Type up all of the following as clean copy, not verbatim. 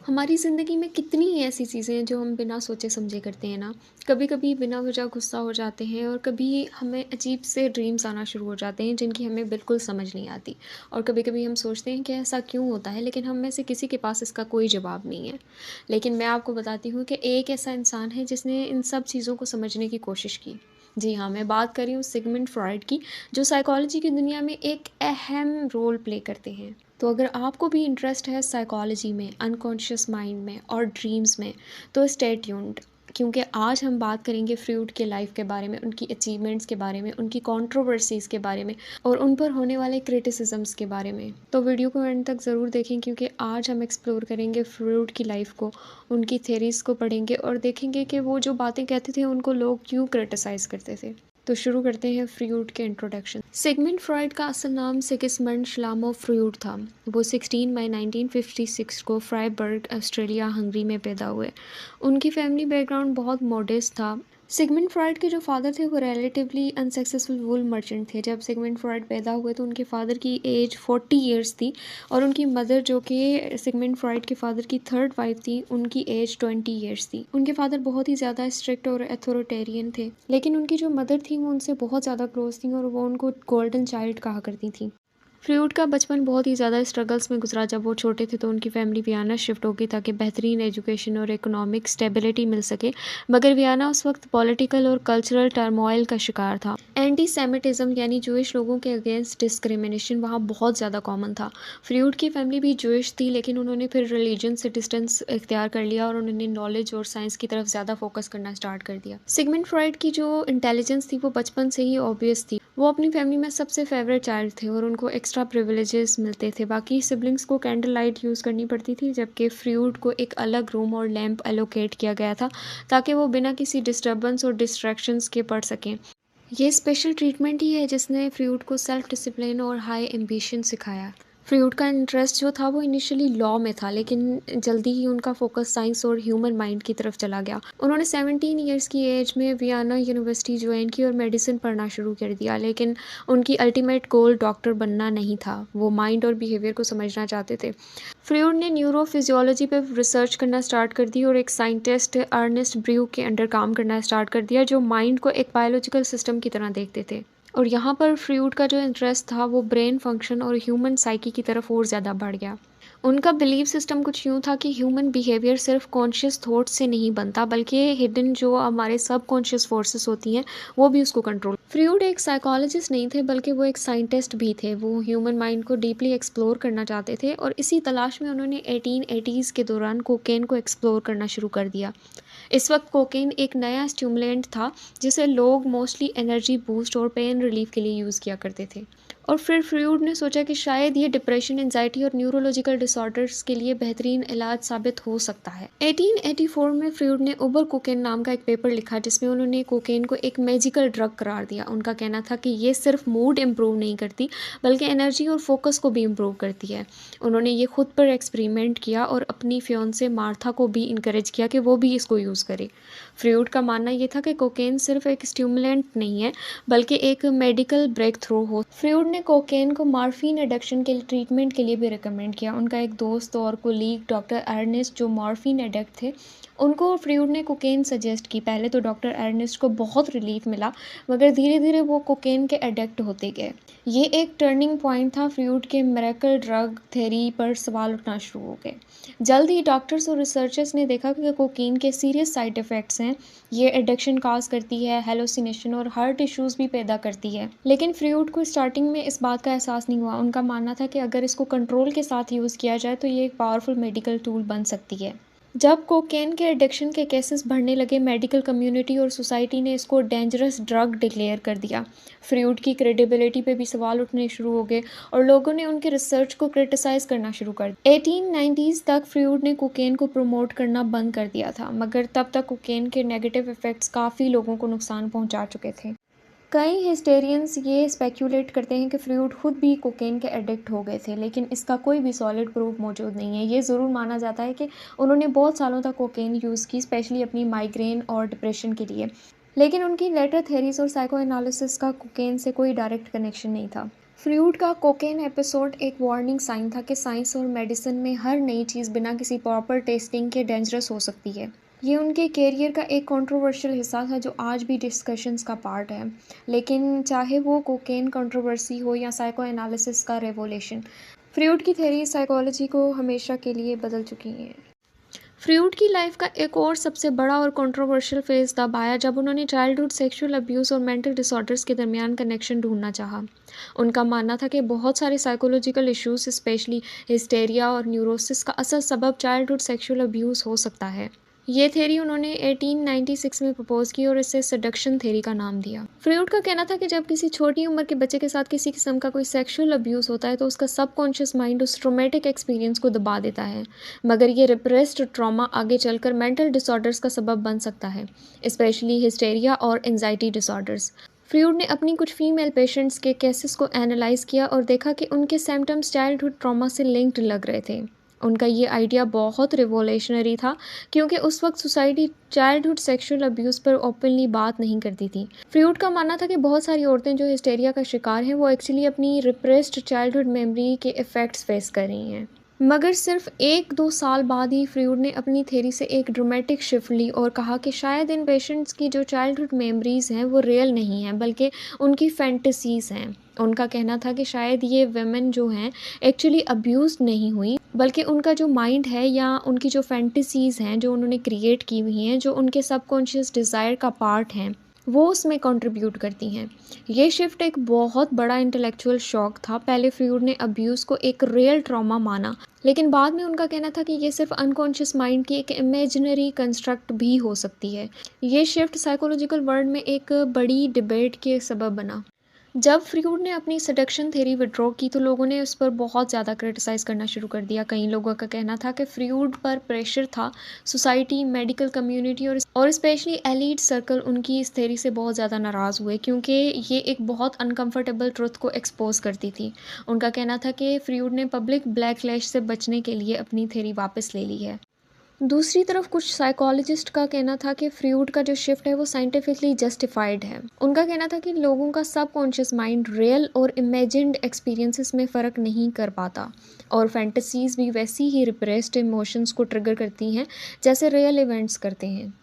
हमारी ज़िंदगी में कितनी ऐसी चीज़ें हैं जो हम बिना सोचे समझे करते हैं ना। कभी-कभी बिना वजह गुस्सा हो जाते हैं और कभी हमें अजीब से ड्रीम्स आना शुरू हो जाते हैं जिनकी हमें बिल्कुल समझ नहीं आती। और कभी-कभी हम सोचते हैं कि ऐसा क्यों होता है, लेकिन हम में से किसी के पास इसका कोई जवाब नहीं है। लेकिन मैं आपको बताती हूँ कि एक ऐसा इंसान है जिसने इन सब चीज़ों को समझने की कोशिश की। जी हाँ, मैं बात कर रही हूँ सिगमंड फ्रॉइड की, जो साइकोलॉजी की दुनिया में एक अहम रोल प्ले करते हैं। तो अगर आपको भी इंटरेस्ट है साइकोलॉजी में, अनकॉन्शियस माइंड में और ड्रीम्स में, तो स्टे ट्यून्ड, क्योंकि आज हम बात करेंगे फ्रूड के लाइफ के बारे में, उनकी अचीवमेंट्स के बारे में, उनकी कंट्रोवर्सीज़ के बारे में और उन पर होने वाले क्रिटिसिज्म्स के बारे में। तो वीडियो को एंड तक ज़रूर देखें, क्योंकि आज हम एक्सप्लोर करेंगे फ्रूड की लाइफ को, उनकी थेरीज़ को पढ़ेंगे और देखेंगे कि वो जो बातें कहते थे उनको लोग क्यों क्रिटिसाइज़ करते थे। तो शुरू करते हैं फ्रूड के इंट्रोडक्शन। सिगमंड फ्रॉइड का असल नाम सिगिस्मंड श्लामो फ्रूड था। वो 16 मई 1956 को फ्राइबर्ग, ऑस्ट्रेलिया, हंगरी में पैदा हुए। उनकी फैमिली बैकग्राउंड बहुत मॉडेस्ट था। सिगमंड फ्रॉइड के जो फादर थे वो रिलेटिवली अनसक्सेसफुल वूल मर्चेंट थे। जब सिगमंड फ्रॉइड पैदा हुए तो उनके फादर की एज 40 ईयर्स थी और उनकी मदर, जो कि सिगमंड फ्रॉइड के फादर की थर्ड वाइफ थी, उनकी एज 20 ईयर्स थी। उनके फादर बहुत ही ज़्यादा स्ट्रिक्ट और अथॉरिटेरियन थे, लेकिन उनकी जो मदर थी वो उनसे बहुत ज़्यादा क्लोज थी और वो उनको गोल्डन चाइल्ड कहा करती थी। फ्रूड का बचपन बहुत ही ज़्यादा स्ट्रगल्स में गुजरा। जब वो छोटे थे तो उनकी फैमिली वियना शिफ्ट हो गई ताकि बेहतरीन एजुकेशन और इकोनॉमिक स्टेबिलिटी मिल सके, मगर वियना उस वक्त पॉलिटिकल और कल्चरल टर्मोइल का शिकार था। एंटी सेमिटिज़म यानी जूइश लोगों के अगेंस्ट डिस्क्रिमिनेशन वहाँ बहुत ज़्यादा कॉमन था। फ्रूड की फैमिली भी जूइश थी, लेकिन उन्होंने फिर रिलीजन से डिस्टेंस इख्तियार कर लिया और उन्होंने नॉलेज और साइंस की तरफ ज़्यादा फोकस करना स्टार्ट कर दिया। सिगमंड फ्रॉइड की जो इंटेलिजेंस थी वो बचपन से ही ऑब्वियस थी। वो अपनी फैमिली में सबसे फेवरेट चाइल्ड थे और उनको एक्स्ट्रा प्रिविलेजेस मिलते थे। बाकी सिबलिंग्स को कैंडल लाइट यूज़ करनी पड़ती थी, जबकि फ्रूड को एक अलग रूम और लैंप एलोकेट किया गया था ताकि वो बिना किसी डिस्टर्बेंस और डिस्ट्रैक्शंस के पढ़ सकें। ये स्पेशल ट्रीटमेंट ही है जिसने फ्रूड को सेल्फ डिसिप्लिन और हाई एम्बिशन सिखाया। फ्रूड का इंटरेस्ट जो था वो इनिशियली लॉ में था, लेकिन जल्दी ही उनका फोकस साइंस और ह्यूमन माइंड की तरफ चला गया। उन्होंने 17 ईयर्स की एज में वियना यूनिवर्सिटी ज्वाइन की और मेडिसिन पढ़ना शुरू कर दिया, लेकिन उनकी अल्टीमेट गोल डॉक्टर बनना नहीं था। वो माइंड और बिहेवियर को समझना चाहते थे। फ्रूड ने न्यूरोफिजियोलॉजी पर रिसर्च करना स्टार्ट कर दी और एक साइंटिस्ट अर्नेस्ट ब्र्यू के अंडर काम करना स्टार्ट कर दिया, जो माइंड को एक बायोलॉजिकल सिस्टम की तरह देखते थे। और यहाँ पर फ्रूड का जो इंटरेस्ट था वो ब्रेन फंक्शन और ह्यूमन साइकी की तरफ और ज़्यादा बढ़ गया। उनका बिलीव सिस्टम कुछ यूँ था कि ह्यूमन बिहेवियर सिर्फ कॉन्शियस थॉट से नहीं बनता, बल्कि हिडन जो हमारे सब कॉन्शियस फोर्सेस होती हैं वो भी उसको कंट्रोल। फ्रूड एक साइकोलॉजिस्ट नहीं थे, बल्कि वो एक साइंटिस्ट भी थे। वो ह्यूमन माइंड को डीपली एक्सप्लोर करना चाहते थे और इसी तलाश में उन्होंने 1880s के दौरान कोकेन को एक्सप्लोर करना शुरू कर दिया। इस वक्त कोकेन एक नया स्टिमुलेंट था जिसे लोग मोस्टली एनर्जी बूस्ट और पेन रिलीफ के लिए यूज़ किया करते थे। और फिर फ्रूड ने सोचा कि शायद ये डिप्रेशन, एंजाइटी और न्यूरोलॉजिकल डिसऑर्डर्स के लिए बेहतरीन इलाज साबित हो सकता है। 1884 में फ्रूड ने उबर कोकेन नाम का एक पेपर लिखा जिसमें उन्होंने कोकेन को एक मैजिकल ड्रग करार दिया। उनका कहना था कि ये सिर्फ मूड इम्प्रूव नहीं करती, बल्कि एनर्जी और फोकस को भी इम्प्रूव करती है। उन्होंने ये खुद पर एक्सपेरिमेंट किया और अपनी फियोंसे मार्था को भी इनकरेज किया कि वो भी इसको यूज़ करे। फ्रूड का मानना ये था कि कोकेन सिर्फ एक स्टिमुलेंट नहीं है, बल्कि एक मेडिकल ब्रेक थ्रू हो। फ्रूड ने कोकेन को मॉर्फिन एडिक्शन के ट्रीटमेंट के लिए भी रिकमेंड किया। उनका एक दोस्त और कोलीग डॉक्टर अर्नेस्ट, जो मॉर्फिन एडिक्ट थे, उनको फ्रूड ने कोकेन सजेस्ट की। पहले तो डॉक्टर अर्नेस्ट को बहुत रिलीफ मिला, मगर धीरे धीरे वो कोकेन के एडिक्ट होते गए। ये एक टर्निंग पॉइंट था। फ्रूड के मिरेकल ड्रग थ्योरी पर सवाल उठना शुरू हो गए। जल्द ही डॉक्टर्स और रिसर्चर्स ने देखा कि कोकीन के सीरियस साइड इफ़ेक्ट्स हैं। ये एडिक्शन काज करती है, हेलोसिनेशन और हार्ट इश्यूज़ भी पैदा करती है। लेकिन फ्रूड को स्टार्टिंग में इस बात का एहसास नहीं हुआ। उनका मानना था कि अगर इसको कंट्रोल के साथ यूज़ किया जाए तो ये एक पावरफुल मेडिकल टूल बन सकती है। जब कोकेन के एडिक्शन के केसेस बढ़ने लगे, मेडिकल कम्युनिटी और सोसाइटी ने इसको डेंजरस ड्रग डिक्लेयर कर दिया। फ्रूड की क्रेडिबिलिटी पे भी सवाल उठने शुरू हो गए और लोगों ने उनके रिसर्च को क्रिटिसाइज़ करना शुरू कर दिया। 1890s तक फ्रूड ने कोकेन को प्रमोट करना बंद कर दिया था, मगर तब तक कोकेन के नेगेटिव इफ़ेक्ट्स काफ़ी लोगों को नुकसान पहुंचा चुके थे। कई हिस्टेरियंस ये स्पेक्यूलेट करते हैं कि फ्रूड खुद भी कोकेन के एडिक्ट हो गए थे, लेकिन इसका कोई भी सॉलिड प्रूफ मौजूद नहीं है। ये ज़रूर माना जाता है कि उन्होंने बहुत सालों तक कोकेन यूज़ की, स्पेशली अपनी माइग्रेन और डिप्रेशन के लिए, लेकिन उनकी लेटर थेरीज और साइको एनालिसिस का कोकेन से कोई डायरेक्ट कनेक्शन नहीं था। फ्रूट का कोकेन एपिसोड एक वार्निंग साइन था कि साइंस और मेडिसिन में हर नई चीज़ बिना किसी प्रॉपर टेस्टिंग के डेंजरस हो सकती है। ये उनके करियर का एक कंट्रोवर्शियल हिस्सा था जो आज भी डिस्कशंस का पार्ट है। लेकिन चाहे वो कोकेन कंट्रोवर्सी हो या साइको एनालिसिस का रेवोल्यूशन, फ्रूट की थ्योरी साइकोलॉजी को हमेशा के लिए बदल चुकी हैं। फ्रूट की लाइफ का एक और सबसे बड़ा और कंट्रोवर्शियल फेज तब आया जब उन्होंने चाइल्डहुड सेक्सुअल अब्यूज़ और मेंटल डिसऑर्डर्स के दरमियान कनेक्शन ढूंढना चाहा। उनका मानना था कि बहुत सारे साइकोलॉजिकल इश्यूज स्पेशली हिस्टेरिया और न्यूरोसिस का असल सबब चाइल्डहुड सेक्सुअल अब्यूज़ हो सकता है। ये थ्योरी उन्होंने 1896 में प्रपोज की और इसे सडक्शन थ्योरी का नाम दिया। फ्रूड का कहना था कि जब किसी छोटी उम्र के बच्चे के साथ किसी किस्म का कोई सेक्सुअल अब्यूज़ होता है तो उसका सबकॉन्शियस माइंड उस ट्रोमेटिक एक्सपीरियंस को दबा देता है, मगर ये रिप्रेस्ड ट्रॉमा आगे चलकर मेंटल डिसऑर्डर्स का सबब बन सकता है, स्पेशली हिस्टेरिया और एंजाइटी डिसऑर्डर्स। फ्रूड ने अपनी कुछ फीमेल पेशेंट्स के केसेस को एनालाइज किया और देखा कि उनके सिम्टम्स चाइल्डहुड ट्रॉमा से लिंक्ड लग रहे थे। उनका ये आइडिया बहुत रिवोल्यूशनरी था क्योंकि उस वक्त सोसाइटी चाइल्डहुड सेक्सुअल अब्यूज़ पर ओपनली बात नहीं करती थी। फ्रूड का मानना था कि बहुत सारी औरतें जो हिस्टेरिया का शिकार हैं वो एक्चुअली अपनी रिप्रेस्ड चाइल्डहुड मेमोरी के इफ़ेक्ट्स फेस कर रही हैं। मगर सिर्फ 1-2 साल बाद ही फ्रूड ने अपनी थ्योरी से एक ड्रामेटिक शिफ्ट ली और कहा कि शायद इन पेशेंट्स की जो चाइल्डहुड मेमोरीज़ हैं वो रियल नहीं हैं बल्कि उनकी फैंटेसीज़ हैं। उनका कहना था कि शायद ये वुमेन जो हैं एक्चुअली अब्यूज़ नहीं हुई बल्कि उनका जो माइंड है या उनकी जो फैंटेसीज़ हैं जो उन्होंने क्रिएट की हुई हैं, जो उनके सबकॉन्शियस डिज़ायर का पार्ट हैं, वो उसमें कंट्रीब्यूट करती हैं। ये शिफ्ट एक बहुत बड़ा इंटेलेक्चुअल शॉक था। पहले फ्रूड ने अब्यूज़ को एक रियल ट्रॉमा माना, लेकिन बाद में उनका कहना था कि ये सिर्फ अनकॉन्शियस माइंड की एक इमेजिनरी कंस्ट्रक्ट भी हो सकती है। ये शिफ्ट साइकोलॉजिकल वर्ल्ड में एक बड़ी डिबेट के सबब बना। जब फ्रूड ने अपनी सडक्शन थ्योरी विड्रॉ की तो लोगों ने उस पर बहुत ज़्यादा क्रिटिसाइज़ करना शुरू कर दिया। कई लोगों का कहना था कि फ्रूड पर प्रेशर था। सोसाइटी, मेडिकल कम्युनिटी और स्पेशली एलीट सर्कल उनकी इस थ्योरी से बहुत ज़्यादा नाराज़ हुए क्योंकि ये एक बहुत अनकम्फर्टेबल ट्रुथ को एक्सपोज करती थी। उनका कहना था कि फ्रूड ने पब्लिक बैकलैश से बचने के लिए अपनी थ्योरी वापस ले ली है। दूसरी तरफ कुछ साइकोलॉजिस्ट का कहना था कि फ्रूड का जो शिफ्ट है वो साइंटिफिकली जस्टिफाइड है। उनका कहना था कि लोगों का सबकॉन्शियस माइंड रियल और इमेजिन्ड एक्सपीरियंसेस में फ़र्क नहीं कर पाता और फैंटेसीज़ भी वैसी ही रिप्रेस्ड इमोशंस को ट्रिगर करती हैं जैसे रियल इवेंट्स करते हैं।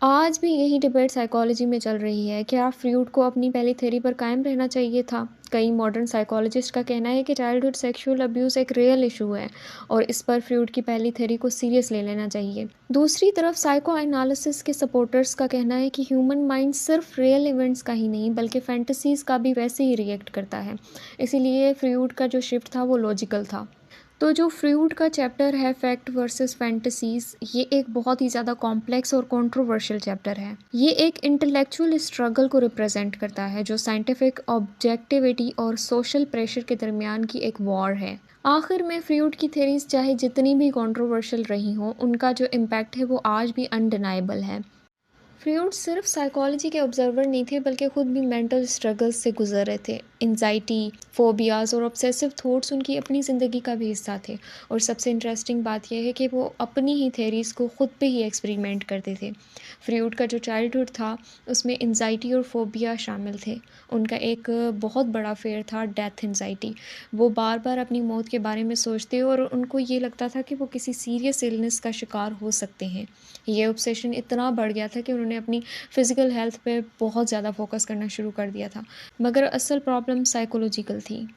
आज भी यही डिबेट साइकोलॉजी में चल रही है। क्या फ्रूड को अपनी पहली थ्योरी पर कायम रहना चाहिए था? कई मॉडर्न साइकोलॉजिस्ट का कहना है कि चाइल्डहुड सेक्सुअल अब्यूज़ एक रियल इशू है और इस पर फ्रूड की पहली थ्योरी को सीरियस ले लेना चाहिए। दूसरी तरफ साइको एनालिसिस के सपोर्टर्स का कहना है कि ह्यूमन माइंड सिर्फ रियल इवेंट्स का ही नहीं बल्कि फैंटेसीज़ का भी वैसे ही रिएक्ट करता है। इसीलिए फ्रूड का जो शिफ्ट था वो लॉजिकल था। तो जो फ्रूड का चैप्टर है फैक्ट वर्सेस फैंटेसीज़, ये एक बहुत ही ज़्यादा कॉम्प्लेक्स और कंट्रोवर्शियल चैप्टर है। ये एक इंटेलेक्चुअल स्ट्रगल को रिप्रेजेंट करता है जो साइंटिफिक ऑब्जेक्टिविटी और सोशल प्रेशर के दरमियान की एक वॉर है। आखिर में फ्रूड की थ्योरीज चाहे जितनी भी कंट्रोवर्शियल रही हों, उनका जो इम्पैक्ट है वो आज भी अनडिनाइबल है। फ्रूड सिर्फ साइकोलॉजी के ऑब्जर्वर नहीं थे बल्कि खुद भी मेंटल स्ट्रगल्स से गुजर रहे थे। एंजाइटी, फोबियाज़ और ऑब्सेसिव थॉट्स उनकी अपनी ज़िंदगी का भी हिस्सा थे और सबसे इंटरेस्टिंग बात यह है कि वो अपनी ही थेरीज़ को खुद पे ही एक्सपेरिमेंट करते थे। फ्रूड का जो चाइल्डहुड था उसमें एंजाइटी और फोबिया शामिल थे। उनका एक बहुत बड़ा फेयर था डेथ एंजाइटी। वो बार बार अपनी मौत के बारे में सोचते और उनको ये लगता था कि वो किसी सीरियस इलनेस का शिकार हो सकते हैं। ये ऑब्सेशन इतना बढ़ गया था कि उन्होंने अपनी फ़िज़िकल हेल्थ पे बहुत ज़्यादा फोकस करना शुरू कर दिया था, मगर असल प्रॉब्लम साइकोलॉजिकल थी।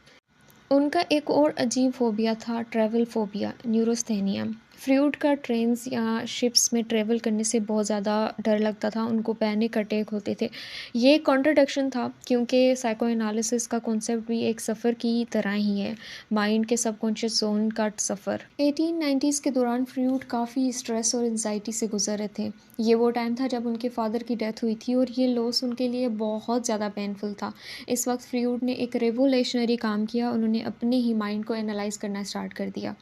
उनका एक और अजीब फ़ोबिया था ट्रैवल फ़ोबिया, न्यूरोस्थेनिया। फ्रूड का ट्रेन्स या शिप्स में ट्रैवल करने से बहुत ज़्यादा डर लगता था, उनको पैनिक अटैक होते थे। ये एक कॉन्ट्रडिक्शन था क्योंकि साइको एनालिसिस का कॉन्सेप्ट भी एक सफ़र की तरह ही है, माइंड के सबकॉन्शियस ज़ोन का सफ़र। 1890s के दौरान फ्रूड काफ़ी स्ट्रेस और एंजाइटी से गुजर रहे थे। ये वो टाइम था जब उनके फादर की डेथ हुई थी और ये लॉस उनके लिए बहुत ज़्यादा पेनफुल था। इस वक्त फ्रूड ने एक रेवोल्यूशनरी काम किया। उन्होंने अपने ही माइंड को एनालाइज करना स्टार्ट कर दिया।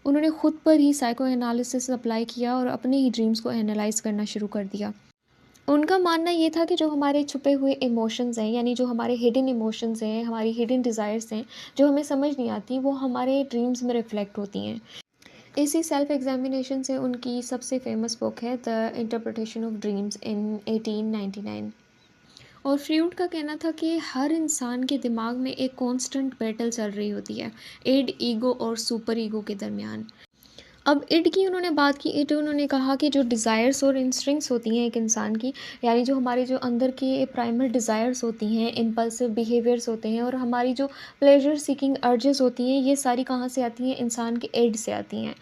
उन्होंने खुद पर ही साइको एनालिसिस अप्लाई किया और अपने ही ड्रीम्स को एनालाइज करना शुरू कर दिया। उनका मानना ये था कि जो हमारे छुपे हुए इमोशंस हैं, यानी जो हमारे हिडन इमोशंस हैं, हमारी हिडन डिज़ायर्स हैं, जो हमें समझ नहीं आती, वो हमारे ड्रीम्स में रिफ्लेक्ट होती हैं। इसी सेल्फ एग्जामिनेशन से उनकी सबसे फेमस बुक है the interpretation of dreams in 1899। और फ्रूड का कहना था कि हर इंसान के दिमाग में एक कांस्टेंट बैटल चल रही होती है, इड, ईगो और सुपर ईगो के दरमियान। अब इड की उन्होंने बात की, इड उन्होंने कहा कि जो डिज़ायर्स और इंस्टिंक्ट्स होती हैं एक इंसान की, यानी जो हमारे जो अंदर की प्राइमरी डिज़ायर्स होती हैं, इम्पल्सिव बिहेवियर्स होते हैं और हमारी जो प्लेजर सीकिंग अर्जेस होती हैं, ये सारी कहाँ से आती हैं? इंसान के इड से आती हैं।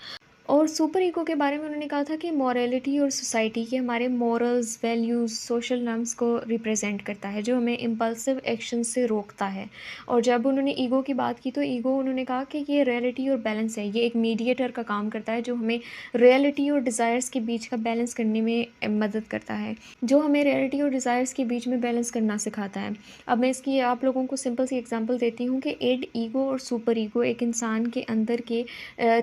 और सुपर ईगो के बारे में उन्होंने कहा था कि मॉरलिटी और सोसाइटी के हमारे मॉरल्स, वैल्यूज़, सोशल नॉर्म्स को रिप्रेजेंट करता है, जो हमें इम्पल्सिव एक्शन से रोकता है। और जब उन्होंने ईगो की बात की, तो ईगो उन्होंने कहा कि ये रियलिटी और बैलेंस है, ये एक मीडिएटर का काम करता है, जो हमें रियलिटी और डिज़ायर्स के बीच का बैलेंस करने में मदद करता है, जो हमें रियलिटी और डिज़ायर्स के बीच में बैलेंस करना सिखाता है। अब मैं इसकी आप लोगों को सिंपल सी एग्जांपल देती हूँ कि इड, ईगो और सुपर ईगो एक इंसान के अंदर के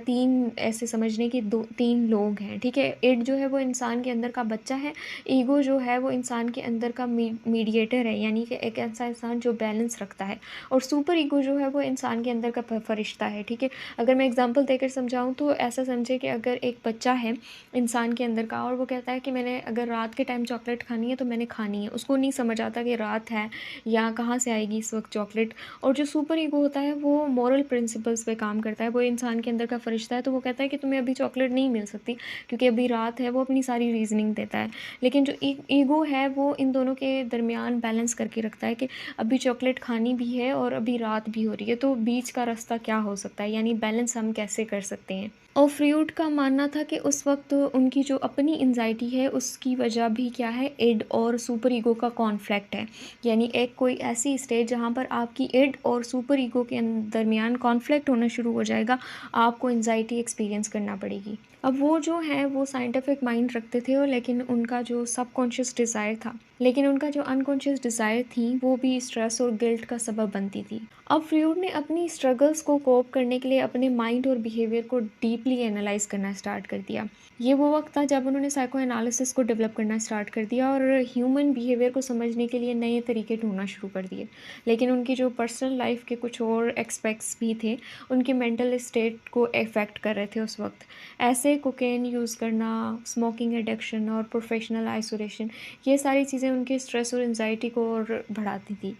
3 ऐसे समझने कि 3 लोग हैं, ठीक है? इड जो है वो इंसान के अंदर का बच्चा है, ईगो जो है वो इंसान के अंदर का मीडिएटर है, यानी कि एक ऐसा इंसान जो बैलेंस रखता है, और सुपर ईगो जो है वो इंसान के अंदर का फरिश्ता है, ठीक है? अगर मैं एग्जांपल देकर समझाऊँ तो ऐसा समझे कि अगर एक बच्चा है इंसान के अंदर का और वो कहता है कि मैंने अगर रात के टाइम चॉकलेट खानी है तो मैंने खानी है, उसको नहीं समझ आता कि रात है या कहाँ से आएगी इस वक्त चॉकलेट। और जो सुपर ईगो होता है वो मॉरल प्रिंसिपल्स पे काम करता है, वो इंसान के अंदर का फरिश्ता है, तो वो कहता है कि तुम्हें अभी चॉकलेट नहीं मिल सकती क्योंकि अभी रात है, वो अपनी सारी रीजनिंग देता है। लेकिन जो ईगो है वो इन दोनों के दरमियान बैलेंस करके रखता है कि अभी चॉकलेट खानी भी है और अभी रात भी हो रही है, तो बीच का रास्ता क्या हो सकता है, यानी बैलेंस हम कैसे कर सकते हैं। और फ्रूड का मानना था कि उस वक्त उनकी जो अपनी एंजाइटी है उसकी वजह भी क्या है, इड और सुपर ईगो का कॉन्फ्लिक्ट है, यानी एक कोई ऐसी स्टेज जहाँ पर आपकी इड और सुपर ईगो के दरमियान कॉन्फ्लिक्ट होना शुरू हो जाएगा, आपको एंजाइटी एक्सपीरियंस करना पड़ेगी। अब वो जो है वो साइंटिफिक माइंड रखते थे, और लेकिन उनका जो सबकॉन्शियस डिज़ायर था, लेकिन उनका जो अनकॉन्शियस डिज़ायर थी वो भी स्ट्रेस और गिल्ट का सबब बनती थी। अब फ्रूड ने अपनी स्ट्रगल्स को कोप करने के लिए अपने माइंड और बिहेवियर को डीपली एनालाइज करना स्टार्ट कर दिया। ये वो वक्त था जब उन्होंने साइको एनालिसिस को डेवलप करना स्टार्ट कर दिया और ह्यूमन बिहेवियर को समझने के लिए नए तरीके ढूंढना शुरू कर दिए। लेकिन उनकी जो पर्सनल लाइफ के कुछ और एक्सपेक्ट्स भी थे, उनके मेंटल स्टेट को इफ़ेक्ट कर रहे थे उस वक्त। ऐसे कोकेन यूज़ करना, स्मोकिंग एडिक्शन और प्रोफेशनल आइसोलेशन, ये सारी चीज़ें उनके स्ट्रेस और एंजाइटी को और बढ़ाती थी।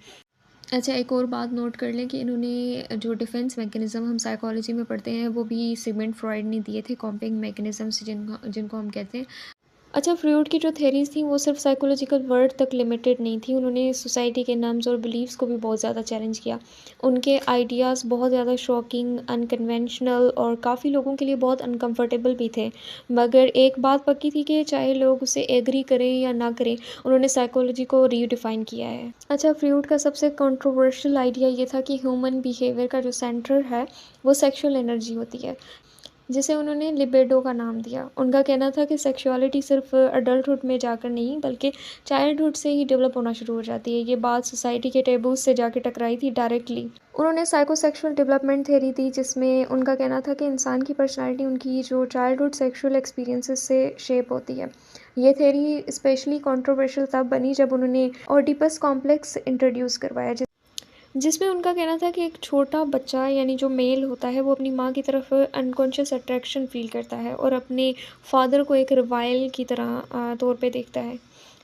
अच्छा, एक और बात नोट कर लें कि इन्होंने जो डिफेंस मैकेनिज़्म हम साइकोलॉजी में पढ़ते हैं वो भी सिगमंड फ्रॉइड ने दिए थे, कॉपिंग मैकेनिज़्म्स जिनको जिनको हम कहते हैं। अच्छा, फ्रूड की जो थ्योरीज़ थी वो सिर्फ साइकोलॉजिकल वर्ड तक लिमिटेड नहीं थी, उन्होंने सोसाइटी के नॉर्म्स और बिलीव्स को भी बहुत ज़्यादा चैलेंज किया। उनके आइडियाज़ बहुत ज़्यादा शॉकिंग, अनकन्वेंशनल और काफ़ी लोगों के लिए बहुत अनकंफर्टेबल भी थे। मगर एक बात पक्की थी कि चाहे लोग उसे एग्री करें या ना करें, उन्होंने साइकोलॉजी को रीडिफाइन किया है। अच्छा, फ्रूड का सबसे कंट्रोवर्शियल आइडिया ये था कि ह्यूमन बिहेवियर का जो सेंटर है वो सेक्सुअल एनर्जी होती है, जिसे उन्होंने लिबिडो का नाम दिया। उनका कहना था कि सेक्सुअलिटी सिर्फ अडल्टहुड में जाकर नहीं बल्कि चाइल्डहुड से ही डेवलप होना शुरू हो जाती है। ये बात सोसाइटी के टेबूज से जाके टकराई थी डायरेक्टली। उन्होंने साइकोसेक्सुअल डेवलपमेंट थ्योरी दी, जिसमें उनका कहना था कि इंसान की पर्सनैलिटी उनकी जो चाइल्डहुड सेक्सुअल एक्सपीरियंसेस से शेप होती है। ये थ्योरी स्पेशली कंट्रोवर्शियल तब बनी जब उन्होंने ओडिपस कॉम्प्लेक्स इंट्रोड्यूस करवाया, जिसमें उनका कहना था कि एक छोटा बच्चा यानी जो मेल होता है वो अपनी माँ की तरफ अनकॉन्शियस अट्रैक्शन फ़ील करता है और अपने फादर को एक रिवाइल की तरह तौर पे देखता है।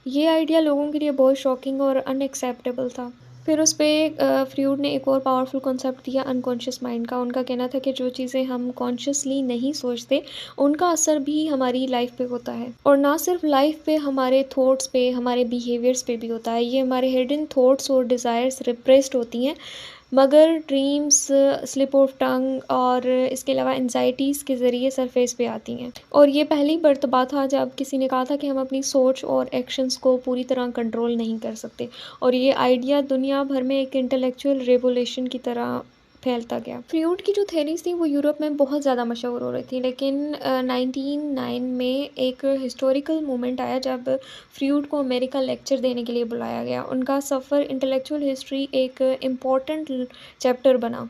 ये आइडिया लोगों के लिए बहुत शॉकिंग और अनएक्सेप्टेबल था। फिर उस पे फ्रूड ने एक और पावरफुल कॉन्सेप्ट दिया अनकॉन्शियस माइंड का। उनका कहना था कि जो चीज़ें हम कॉन्शियसली नहीं सोचते, उनका असर भी हमारी लाइफ पे होता है, और ना सिर्फ लाइफ पे, हमारे थॉट्स पे, हमारे बिहेवियर्स पे भी होता है। ये हमारे हिडन थॉट्स और डिज़ायर्स रिप्रेस्ड होती हैं, मगर ड्रीम्स, स्लिप ऑफ टंग और इसके अलावा एंजाइटीज़ के ज़रिए सरफेस पे आती हैं। और ये पहली मर्तबा था जब किसी ने कहा था कि हम अपनी सोच और एक्शंस को पूरी तरह कंट्रोल नहीं कर सकते, और ये आइडिया दुनिया भर में एक इंटेलेक्चुअल रेवोल्यूशन की तरह फैलता गया। फ्रूड की जो थ्योरीज थी वो यूरोप में बहुत ज़्यादा मशहूर हो रही थी, लेकिन 1909 में एक हिस्टोरिकल मोमेंट आया जब फ्रूड को अमेरिका लेक्चर देने के लिए बुलाया गया। उनका सफ़र इंटेलेक्चुअल हिस्ट्री एक इम्पॉर्टेंट चैप्टर बना।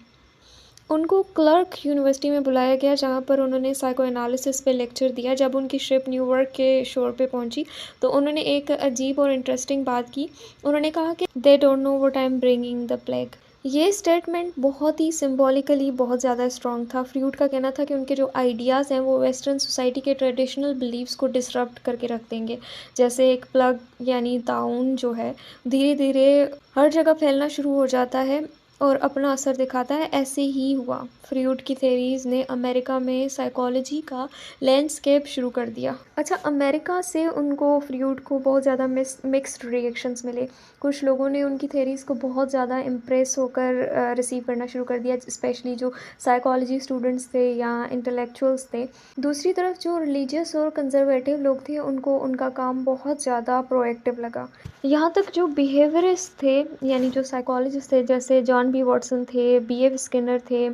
उनको क्लर्क यूनिवर्सिटी में बुलाया गया, जहाँ पर उन्होंने साइको एनालिसिस पे लेक्चर दिया। जब उनकी शिप न्यूयॉर्क के शोर पे पहुँची तो उन्होंने एक अजीब और इंटरेस्टिंग बात की। उन्होंने कहा कि they don't know what I am bringing the plague. ये स्टेटमेंट बहुत ही सिंबॉलिकली बहुत ज़्यादा स्ट्रॉन्ग था। फ्रूड का कहना था कि उनके जो आइडियाज़ हैं वो वेस्टर्न सोसाइटी के ट्रेडिशनल बिलीव्स को डिसरप्ट करके रख देंगे। जैसे एक प्लग यानी ताउन जो है धीरे-धीरे हर जगह फैलना शुरू हो जाता है और अपना असर दिखाता है, ऐसे ही हुआ। फ्रूड की थ्योरीज़ ने अमेरिका में साइकोलॉजी का लैंडस्केप शुरू कर दिया। अच्छा, अमेरिका से उनको फ्रूड को बहुत ज़्यादा मिक्स्ड रिएक्शंस मिले। कुछ लोगों ने उनकी थ्योरीज़ को बहुत ज़्यादा इम्प्रेस होकर रिसीव करना शुरू कर दिया, स्पेशली जो साइकोलॉजी स्टूडेंट्स थे या इंटेलेक्चुअल्स थे। दूसरी तरफ जो रिलीजियस और कंजर्वेटिव लोग थे उनको उनका काम बहुत ज़्यादा प्रोएक्टिव लगा। यहाँ तक जो बिहेवियरिस्ट थे यानी जो साइकोलॉजिस्ट थे जैसे जॉन बी वॉटसन थे, बी.एफ. स्किनर थे,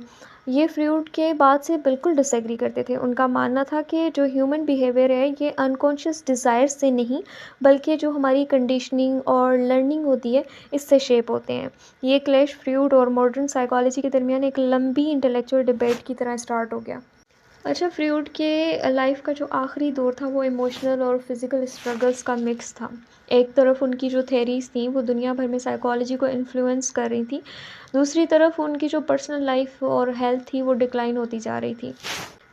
ये फ्रूड के बात से बिल्कुल डिसएग्री करते थे। उनका मानना था कि जो ह्यूमन बिहेवियर है ये अनकॉन्शियस डिज़ायर्स से नहीं बल्कि जो हमारी कंडीशनिंग और लर्निंग होती है इससे शेप होते हैं। ये क्लैश फ्रूड और मॉडर्न साइकोलॉजी के दरमियान एक लंबी इंटेलेक्चुअल डिबेट की तरह स्टार्ट हो गया। अच्छा, फ्रूड के लाइफ का जो आखिरी दौर था वो इमोशनल और फिज़िकल स्ट्रगल्स का मिक्स था। एक तरफ उनकी जो थ्योरीज़ थी वो दुनिया भर में साइकोलॉजी को इन्फ्लुएंस कर रही थी, दूसरी तरफ उनकी जो पर्सनल लाइफ और हेल्थ थी वो डिक्लाइन होती जा रही थी।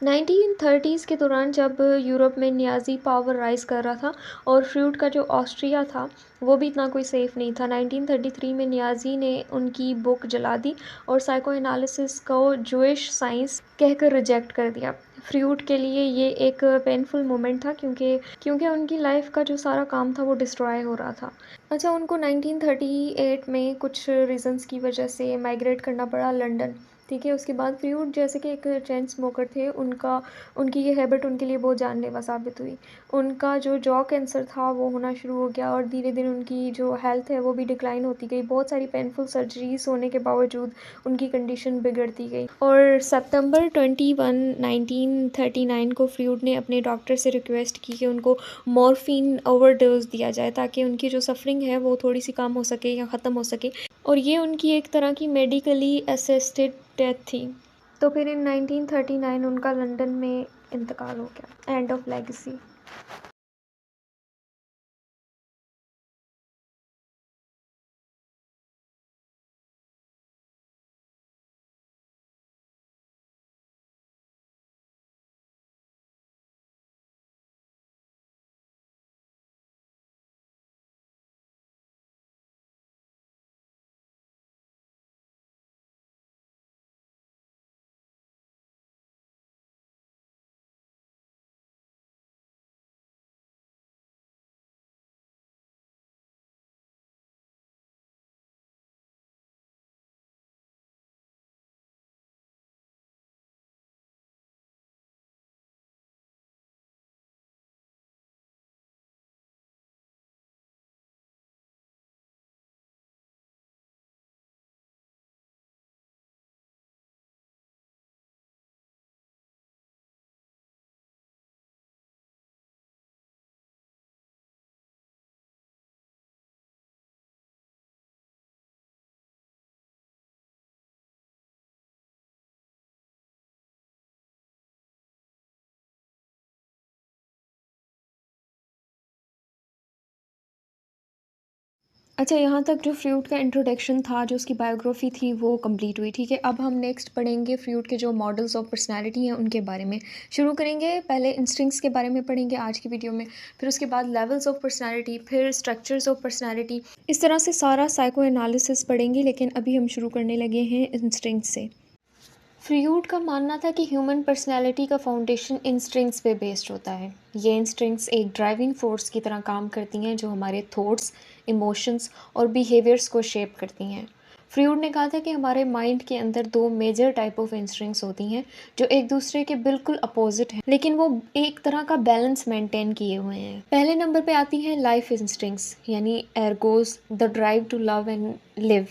1930s के दौरान जब यूरोप में नाज़ी पावर राइज़ कर रहा था और फ्रूड का जो ऑस्ट्रिया था वो भी इतना कोई सेफ़ नहीं था। 1933 में नाज़ी ने उनकी बुक जला दी और साइको एनालिसिस को जूइश साइंस कहकर रिजेक्ट कर दिया। फ्रूड के लिए ये एक पेनफुल मोमेंट था क्योंकि उनकी लाइफ का जो सारा काम था वो डिस्ट्रॉय हो रहा था। अच्छा, उनको 1938 में कुछ रीज़न्स की वजह से माइग्रेट करना पड़ा लंदन। ठीक है, उसके बाद फ्रूड जैसे कि एक चेन स्मोकर थे, उनकी ये हैबिट उनके लिए बहुत जानलेवा साबित हुई। उनका जो जॉ कैंसर था वो होना शुरू हो गया और धीरे-धीरे उनकी जो हेल्थ है वो भी डिक्लाइन होती गई। बहुत सारी पेनफुल सर्जरीज़ होने के बावजूद उनकी कंडीशन बिगड़ती गई और सितंबर 21, 1939 को फ्रूड ने अपने डॉक्टर से रिक्वेस्ट की कि उनको मॉर्फिन ओवरडोज़ दिया जाए ताकि उनकी जो सफ़रिंग है वो थोड़ी-सी कम हो सके या ख़त्म हो सके और ये उनकी एक तरह की मेडिकली असिस्टेड डेथ थी। तो फिर इन 1939 उनका लंदन में इंतकाल हो गया। End of legacy. अच्छा, यहाँ तक जो फ्रूड का इंट्रोडक्शन था, जो उसकी बायोग्राफ़ी थी वो कंप्लीट हुई, ठीक है। अब हम नेक्स्ट पढ़ेंगे फ्रूड के जो मॉडल्स ऑफ़ पर्सनैलिटी हैं उनके बारे में। शुरू करेंगे, पहले इंस्टिंक्ट्स के बारे में पढ़ेंगे आज की वीडियो में, फिर उसके बाद लेवल्स ऑफ़ पर्सनैलिटी, फिर स्ट्रक्चर्स ऑफ़ पर्सनैलिटी। इस तरह से सारा साइको एनालिसिस पढ़ेंगे, लेकिन अभी हम शुरू करने लगे हैं इंस्टिंक्ट से। फ्रूड का मानना था कि ह्यूमन पर्सनैलिटी का फाउंडेशन इंस्टिंक्ट्स पे बेस्ड होता है। ये इंस्टिंक्ट्स एक ड्राइविंग फोर्स की तरह काम करती हैं जो हमारे थॉट्स, इमोशंस और बिहेवियर्स को शेप करती हैं। फ्रूड ने कहा था कि हमारे माइंड के अंदर दो मेजर टाइप ऑफ इंस्टिंक्ट्स होती हैं जो एक दूसरे के बिल्कुल अपोजिट हैं, लेकिन वो एक तरह का बैलेंस मेंटेन किए हुए हैं। पहले नंबर पे आती हैं लाइफ इंस्टिंक्ट्स यानी eros the drive to love and live.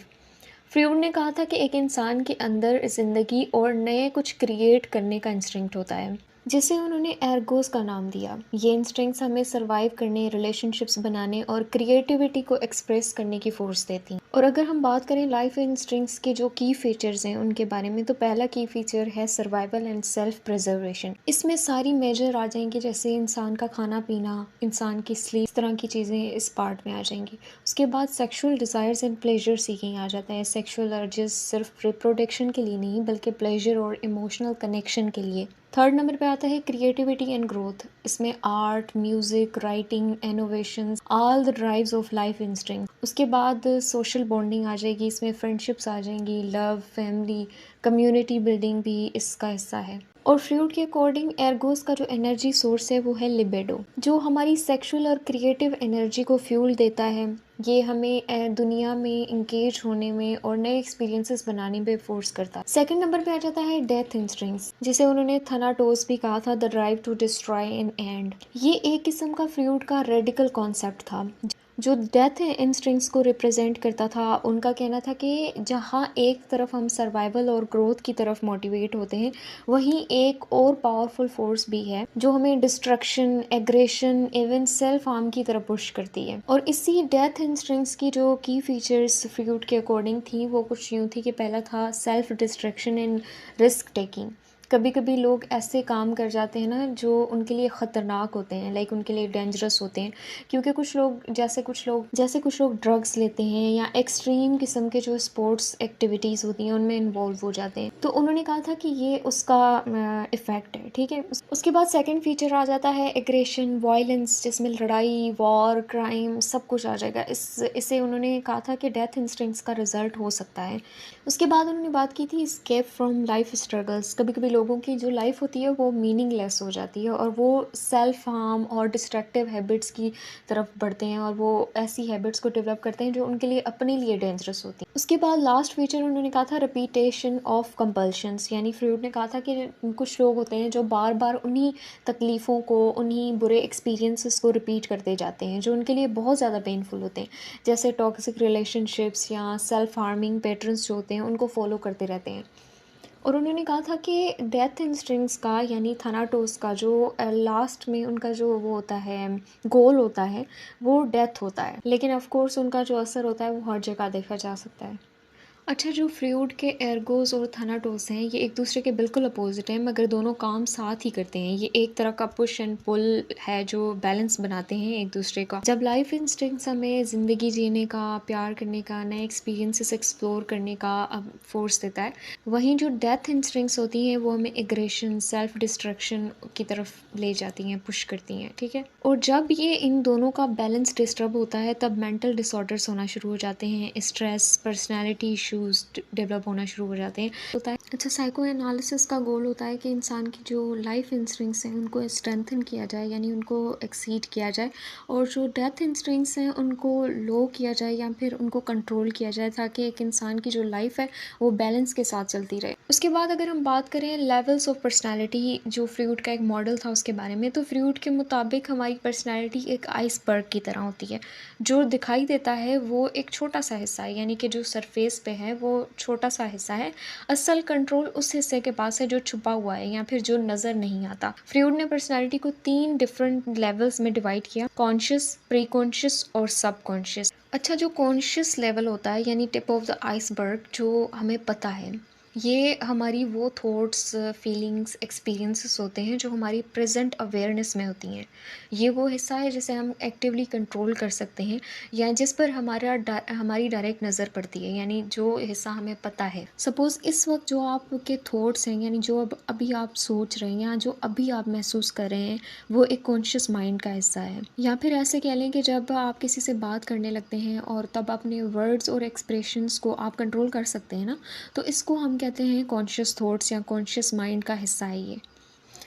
Freud ने कहा था कि एक इंसान के अंदर ज़िंदगी और नए कुछ क्रिएट करने का इंस्टिंक्ट होता है। जिसे उन्होंने एर्गोस का नाम दिया। ये इंस्टिंक्ट्स हमें सर्वाइव करने, रिलेशनशिप्स बनाने और क्रिएटिविटी को एक्सप्रेस करने की फ़ोर्स देती हैं। और अगर हम बात करें लाइफ इंस्टिंक्ट्स के जो की फीचर्स हैं उनके बारे में, तो पहला की फीचर है सर्वाइवल एंड सेल्फ प्रिजर्वेशन। इसमें सारी मेजर आ जाएंगी, जैसे इंसान का खाना पीना, इंसान की स्लीप, इस तरह की चीज़ें इस पार्ट में आ जाएंगी। उसके बाद sexual desires and pleasure seeking आ जाता है। सेक्सुअल अर्जेस सिर्फ रिप्रोडक्शन के लिए नहीं, बल्कि प्लेजर और इमोशनल कनेक्शन के लिए। थर्ड नंबर पे आता है क्रिएटिविटी एंड ग्रोथ। इसमें art, music, writing, innovations, all the drives of life instinct. उसके बाद सोशल बॉन्डिंग आ जाएगी, इसमें फ्रेंडशिप्स आ जाएंगी, लव, फैमिली, कम्युनिटी बिल्डिंग भी इसका हिस्सा है। और फ्रूट के अकॉर्डिंग एर्गोस का जो एनर्जी सोर्स है वो है लिबिडो, जो हमारी सेक्सुअल और क्रिएटिव एनर्जी को फ्यूल देता है। ये हमें दुनिया में इंगेज होने में और नए एक्सपीरियंसेस बनाने में फोर्स करता है। सेकंड नंबर पे आ जाता है डेथ इंस्टिंक्ट्स, जिसे उन्होंने थनाटोस भी कहा था, the drive to destroy an end. ये एक किस्म का फ्रूट का रेडिकल कॉन्सेप्ट था जो डेथ इंस्टिंक्ट्स को रिप्रेजेंट करता था। उनका कहना था कि जहाँ एक तरफ हम सर्वाइवल और ग्रोथ की तरफ मोटिवेट होते हैं, वहीं एक और पावरफुल फोर्स भी है जो हमें destruction, aggression, even self harm की तरफ पुश करती है। और इसी डेथ इंस्टिंक्ट्स की जो की फीचर्स फ्रूट के अकॉर्डिंग थी वो कुछ यूँ थी कि पहला था self destruction and risk taking. कभी कभी लोग ऐसे काम कर जाते हैं ना जो उनके लिए ख़तरनाक होते हैं, लाइक उनके लिए डेंजरस होते हैं, क्योंकि कुछ लोग ड्रग्स लेते हैं या एक्सट्रीम किस्म के जो स्पोर्ट्स एक्टिविटीज़ होती हैं उनमें इन्वॉल्व हो जाते हैं। तो उन्होंने कहा था कि ये उसका इफ़ेक्ट है, ठीक है। उसके बाद सेकंड फीचर आ जाता है एग्रेशन, वायलेंस, जिसमें लड़ाई, वॉर, क्राइम सब कुछ आ जाएगा। इसे उन्होंने कहा था कि डेथ इंस्टिंक्ट्स का रिजल्ट हो सकता है। उसके बाद उन्होंने बात की थी स्केप फ्रॉम लाइफ स्ट्रगल्स। कभी कभी लोगों की जो लाइफ होती है वो मीनिंगलेस हो जाती है और वो सेल्फ हार्म और डिस्ट्रक्टिव हैबिट्स की तरफ बढ़ते हैं और वो ऐसी हैबिट्स को डेवलप करते हैं जो उनके लिए अपने लिए डेंजरस होती हैं। उसके बाद लास्ट फीचर उन्होंने कहा था रिपीटेशन ऑफ कंपल्शंस, यानी फ्रूड ने कहा था कि कुछ लोग होते हैं जो बार बार उन्हीं तकलीफ़ों को, उन्हीं बुरे एक्सपीरियंसेस को रिपीट करते जाते हैं जो उनके लिए बहुत ज़्यादा पेनफुल होते हैं, जैसे टॉक्सिक रिलेशनशिप्स या सेल्फ हार्मिंग पैटर्न्स जो होते हैं उनको फॉलो करते रहते हैं। और उन्होंने कहा था कि डेथ इंस्टिंक्ट्स का, यानी थनाटोस का जो लास्ट में उनका जो वो होता है, गोल होता है, वो डेथ होता है, लेकिन ऑफ कोर्स उनका जो असर होता है वो हर जगह देखा जा सकता है। अच्छा, जो फ्रूट के एर्गोस और थानाटोस हैं ये एक दूसरे के बिल्कुल अपोजिट हैं, मगर दोनों काम साथ ही करते हैं। ये एक तरह का पुश एंड पुल है जो बैलेंस बनाते हैं एक दूसरे का। जब लाइफ इंस्टिंक्ट्स हमें ज़िंदगी जीने का, प्यार करने का, नए एक्सपीरियंसेस एक्सप्लोर करने का फोर्स देता है, वहीं जो डेथ इंस्टिंक्ट्स होती हैं वो हमें एग्रेशन, सेल्फ डिस्ट्रक्शन की तरफ ले जाती हैं, पुश करती हैं, ठीक है। और जब ये इन दोनों का बैलेंस डिस्टर्ब होता है तब मेंटल डिसऑर्डर्स होना शुरू हो जाते हैं, स्ट्रेस, पर्सनैलिटी इश्यूज डेवलप होना शुरू हो जाते हैं होता है। अच्छा, साइको एनालिसिस का गोल होता है कि इंसान की जो लाइफ इंस्टिंक्ट्स हैं उनको स्ट्रेंथन किया जाए, यानी उनको एक्सीड किया जाए, और जो डेथ इंस्टिंक्ट्स हैं उनको लो किया जाए या फिर उनको कंट्रोल किया जाए, ताकि एक इंसान की जो लाइफ है वो बैलेंस के साथ चलती रहे। उसके बाद अगर हम बात करें लेवल्स ऑफ पर्सनैलिटी, जो फ्रूट का एक मॉडल था उसके बारे में, तो फ्रूट के मुताबिक हमारी पर्सनैलिटी एक आइसबर्ग की तरह होती है। जो दिखाई देता है वो एक छोटा सा हिस्सा है, यानी कि जो सरफेस पे है वो छोटा सा हिस्सा है। असल कंट्रोल उस हिस्से के पास है जो छुपा हुआ है या फिर जो नज़र नहीं आता। फ्रूड ने पर्सनैलिटी को 3 डिफरेंट लेवल्स में डिवाइड किया: कॉन्शियस, प्री कॉन्शियस और सब कॉन्शियस। अच्छा, जो कॉन्शियस लेवल होता है, यानी टिप ऑफ द आइसबर्ग, जो हमें पता है, ये हमारी वो थॉट्स, फीलिंग्स, एक्सपीरियंसेस होते हैं जो हमारी प्रेजेंट अवेयरनेस में होती हैं। ये वो हिस्सा है जिसे हम एक्टिवली कंट्रोल कर सकते हैं या जिस पर हमारी डायरेक्ट नज़र पड़ती है, यानी जो हिस्सा हमें पता है। सपोज़ इस वक्त जो आपके थॉट्स हैं, यानी जो अभी आप सोच रहे हैं या जो अभी आप महसूस कर रहे हैं, वो एक कॉन्शियस माइंड का हिस्सा है। या फिर ऐसे कह लें कि जब आप किसी से बात करने लगते हैं और तब अपने वर्ड्स और एक्सप्रेशंस को आप कंट्रोल कर सकते हैं ना, तो इसको हम कहते हैं कॉन्शियस थॉट्स या कॉन्शियस माइंड का हिस्सा है ये।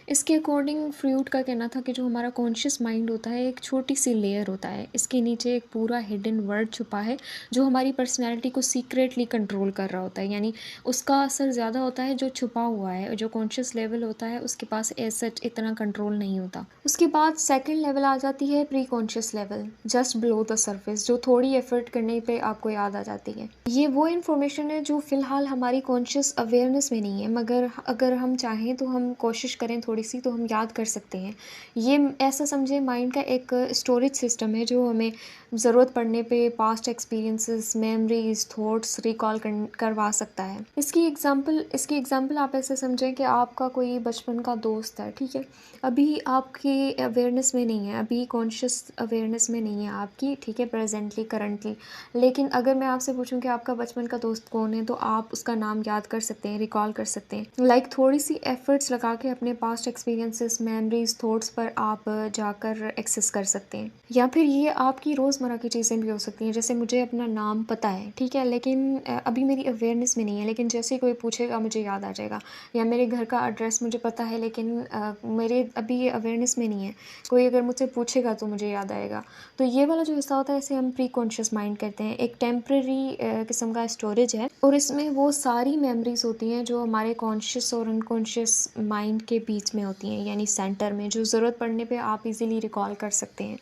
इसके अकॉर्डिंग फ्रूट का कहना था कि जो हमारा कॉन्शियस माइंड होता है एक छोटी सी लेयर होता है, इसके नीचे एक पूरा हिडन वर्ड छुपा है जो हमारी पर्सनैलिटी को सीक्रेटली कंट्रोल कर रहा होता है, यानी उसका असर ज़्यादा होता है जो छुपा हुआ है। जो कॉन्शियस लेवल होता है उसके पास सच इतना कंट्रोल नहीं होता। उसके बाद सेकेंड लेवल आ जाती है pre conscious level, just below the surface, जो थोड़ी एफर्ट करने पे आपको याद आ जाती है। ये वो इन्फॉर्मेशन है जो फ़िलहाल हमारी कॉन्शियस अवेयरनेस में नहीं है, मगर अगर हम चाहें तो हम कोशिश करें थोड़ी थोड़ी-सी तो हम याद कर सकते हैं। ये ऐसा समझे माइंड का एक स्टोरेज सिस्टम है जो हमें ज़रूरत पड़ने पे past experiences, memories, thoughts recall करवा सकता है। इसकी एग्ज़ाम्पल आप ऐसे समझें कि आपका कोई बचपन का दोस्त है, ठीक है? अभी आपकी अवेयरनेस में नहीं है, अभी कॉन्शियस अवेयरनेस में नहीं है आपकी, ठीक है? Presently, currently. लेकिन अगर मैं आपसे पूछूँ कि आपका बचपन का दोस्त कौन है, तो आप उसका नाम याद कर सकते हैं, रिकॉल कर सकते हैं। थोड़ी-सी एफ़र्ट्स लगा के अपने पास्ट एक्सपीरियंसेस, मेमोरीज़, थॉट्स पर आप जाकर एक्सेस कर सकते हैं। या फिर ये आपकी रोज़मर्रा की चीज़ें भी हो सकती हैं, जैसे मुझे अपना नाम पता है, ठीक है? लेकिन अभी मेरी अवेयरनेस में नहीं है, लेकिन जैसे ही कोई पूछेगा मुझे याद आ जाएगा। या मेरे घर का एड्रेस मुझे पता है, लेकिन मेरे अभी ये अवेयरनेस में नहीं है। कोई अगर मुझसे पूछेगा तो मुझे याद आएगा। तो ये वाला जो हिस्सा होता है इसे हम प्री कॉन्शियस माइंड कहते हैं। एक टेम्परेरी किस्म का स्टोरेज है और इसमें वो सारी मेमोरीज़ होती हैं जो हमारे कॉन्शियस और अनकॉन्शियस माइंड के बीच में होती हैं, यानी सेंटर में, जो ज़रूरत पड़ने पे आप इज़िली रिकॉल कर सकते हैं।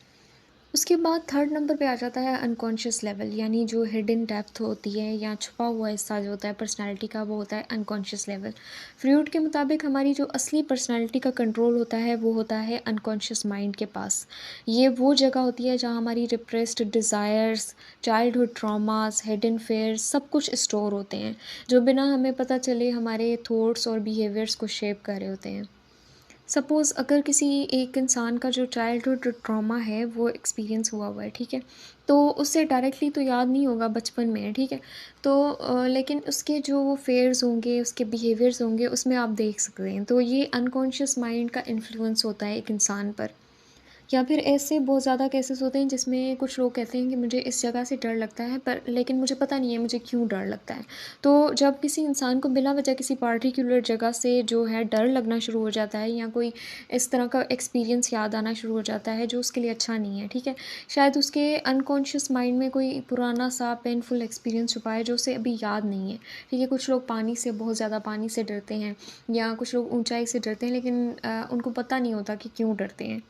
उसके बाद थर्ड नंबर पे आ जाता है अनकॉन्शियस लेवल, यानी जो हिडन डेप्थ होती है या छुपा हुआ हिस्सा जो होता है पर्सनैलिटी का, वो होता है अनकॉन्शियस लेवल। फ्रूड के मुताबिक हमारी जो असली पर्सनैलिटी का कंट्रोल होता है वो होता है अनकॉन्शियस माइंड के पास। ये वो जगह होती है जहाँ हमारी repressed desires, childhood traumas, hidden fears सब कुछ स्टोर होते हैं, जो बिना हमें पता चले हमारे थॉट्स और बिहेवियर्स को शेप कर रहे होते हैं। सपोज़ अगर किसी एक इंसान का जो चाइल्डहुड ट्रॉमा है वो एक्सपीरियंस हुआ है, ठीक है? तो उसे डायरेक्टली तो याद नहीं होगा बचपन में, ठीक है? तो लेकिन उसके जो फेयर्स होंगे, उसके बिहेवियर्स होंगे, उसमें आप देख सकते हैं। तो ये अनकॉन्शियस माइंड का इन्फ्लुएंस होता है एक इंसान पर। या फिर ऐसे बहुत ज़्यादा केसेस होते हैं जिसमें कुछ लोग कहते हैं कि मुझे इस जगह से डर लगता है, पर लेकिन मुझे पता नहीं है मुझे क्यों डर लगता है। तो जब किसी इंसान को बिला वजह किसी पार्टिकुलर जगह से जो है डर लगना शुरू हो जाता है, या कोई इस तरह का एक्सपीरियंस याद आना शुरू हो जाता है जो उसके लिए अच्छा नहीं है, ठीक है? शायद उसके अनकॉन्शियस माइंड में कोई पुराना सा पेनफुल एक्सपीरियंस छुपा है जो उसे अभी याद नहीं है, ठीक है? कुछ लोग पानी से, बहुत ज़्यादा पानी से डरते हैं, या कुछ लोग ऊंचाई से डरते हैं, लेकिन उनको पता नहीं होता कि क्यों डरते हैं।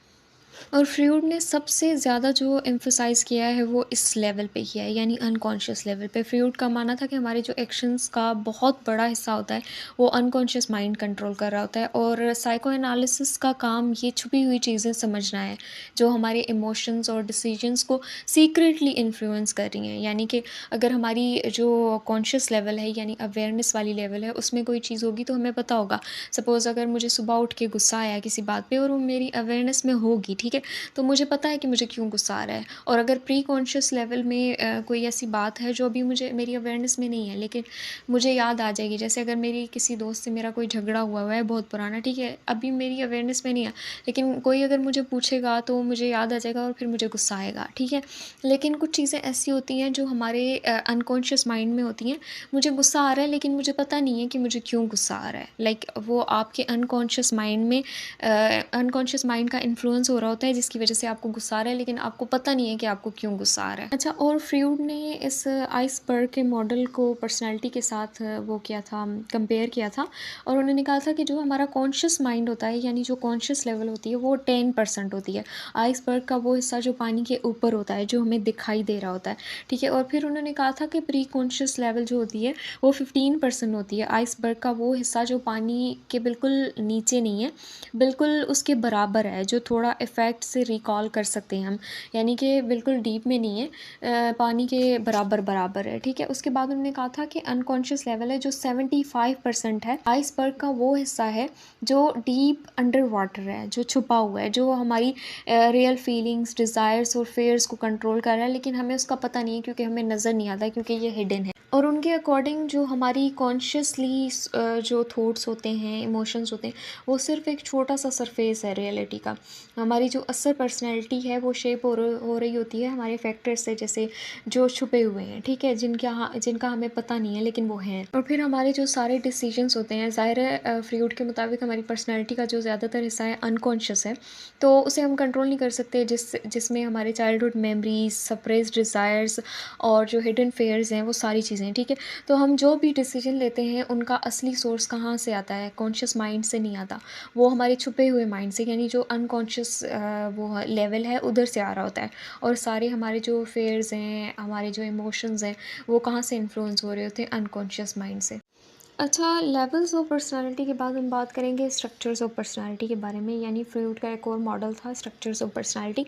और फ्रूड ने सबसे ज़्यादा जो एम्फसाइज़ किया है वो इस लेवल पे किया है, यानी अनकॉन्शियस लेवल पे। फ्रूड का मानना था कि हमारे जो एक्शंस का बहुत बड़ा हिस्सा होता है वो अनकॉन्शियस माइंड कंट्रोल कर रहा होता है, और साइको एनालिसिस का काम ये छुपी हुई चीज़ें समझना है जो हमारे इमोशंस और डिसीजंस को सीक्रेटली इन्फ्लुएंस कर रही हैं। यानी कि अगर हमारी जो कॉन्शियस लेवल है, यानी अवेयरनेस वाली लेवल है, उसमें कोई चीज़ होगी तो हमें पता होगा। सपोज़ अगर मुझे सुबह उठ के गुस्सा आया किसी बात पे और वो मेरी अवेयरनेस में होगी, ठीक है? तो मुझे पता है कि मुझे क्यों गुस्सा आ रहा है। और अगर प्री कॉन्शियस लेवल में कोई ऐसी बात है जो अभी मुझे मेरी अवेयरनेस में नहीं है, लेकिन मुझे याद आ जाएगी। जैसे अगर मेरी किसी दोस्त से मेरा कोई झगड़ा हुआ है बहुत पुराना, ठीक है? अभी मेरी अवेयरनेस में नहीं है, लेकिन कोई अगर मुझे पूछेगा तो मुझे याद आ जाएगा और फिर मुझे गुस्सा आएगा, ठीक है? लेकिन कुछ चीज़ें ऐसी होती हैं जो हमारे अनकॉन्शियस माइंड में होती हैं। मुझे गुस्सा आ रहा है लेकिन मुझे पता नहीं है कि मुझे क्यों गुस्सा आ रहा है। वो आपके अनकॉन्शियस माइंड में अनकॉन्शियस माइंड का इन्फ्लुएंस हो रहा होता है, जिसकी वजह से आपको गुस्सा आ रहा है, लेकिन आपको पता नहीं है कि आपको क्यों गुस्सा आ रहा है। अच्छा, और फ्रूड ने इस आइसबर्ग के मॉडल को पर्सनैलिटी के साथ वो किया था, कंपेयर किया था, और उन्होंने कहा था कि जो हमारा कॉन्शियस माइंड होता है, यानी जो कॉन्शियस लेवल होती है, वो 10% होती है। आइसबर्ग का वो हिस्सा जो पानी के ऊपर होता है, जो हमें दिखाई दे रहा होता है, ठीक है? और फिर उन्होंने कहा था कि प्री कॉन्शियस लेवल जो होती है वो 15% होती है। आइसबर्ग का वो हिस्सा जो पानी के बिल्कुल नीचे नहीं है, बिल्कुल उसके बराबर है, जो थोड़ा इफ़ेक्ट से रिकॉल कर सकते हैं हम, यानी कि बिल्कुल डीप में नहीं है, पानी के बराबर है, ठीक है? उसके बाद उन्होंने कहा था कि अनकॉन्शियस लेवल है जो 75% है, आइसबर्ग का वो हिस्सा है जो डीप अंडर वाटर है, जो छुपा हुआ है, जो हमारी रियल फीलिंग्स, डिज़ायर्स और फेयर्स को कंट्रोल कर रहा है, लेकिन हमें उसका पता नहीं है क्योंकि हमें नज़र नहीं आता, क्योंकि ये हिडन है। और उनके अकॉर्डिंग जो हमारी कॉन्शियसली जो थॉट्स होते हैं, इमोशंस होते हैं, वो सिर्फ़ एक छोटा-सा सरफेस है रियलिटी का। हमारी जो असल पर्सनैलिटी है वो शेप हो रही होती है हमारे फैक्टर्स से, जैसे जो छुपे हुए हैं, ठीक है? जिनका हमें पता नहीं है लेकिन वो हैं। और फिर हमारे जो सारे डिसीजंस होते हैं, ज़ाहिर है फ्रूड के मुताबिक हमारी पर्सनैलिटी का जो ज़्यादातर हिस्सा है अनकॉन्शियस है, तो उसे हम कंट्रोल नहीं कर सकते, जिसमें हमारे चाइल्डहुड मेमोरीज़, सप्रेस्ड डिज़ायर्स और जो हिडन फेयर्स हैं, वो सारी चीज़ें, ठीक है? तो हम जो भी डिसीजन लेते हैं उनका असली सोर्स कहाँ से आता है? कॉन्शियस माइंड से नहीं आता, वो हमारे छुपे हुए माइंड से, यानी जो अनकॉन्शियस वो लेवल है उधर से आ रहा होता है। और सारे हमारे जो फेयर्स हैं, हमारे जो इमोशंस हैं, वो कहाँ से इन्फ्लुएंस हो रहे होते हैं? अनकॉन्शियस माइंड से। अच्छा, लेवल्स ऑफ पर्सनालिटी के बाद हम बात करेंगे स्ट्रक्चर्स ऑफ पर्सनालिटी के बारे में, यानी फ्रूड का एक और मॉडल था स्ट्रक्चर्स ऑफ पर्सनालिटी।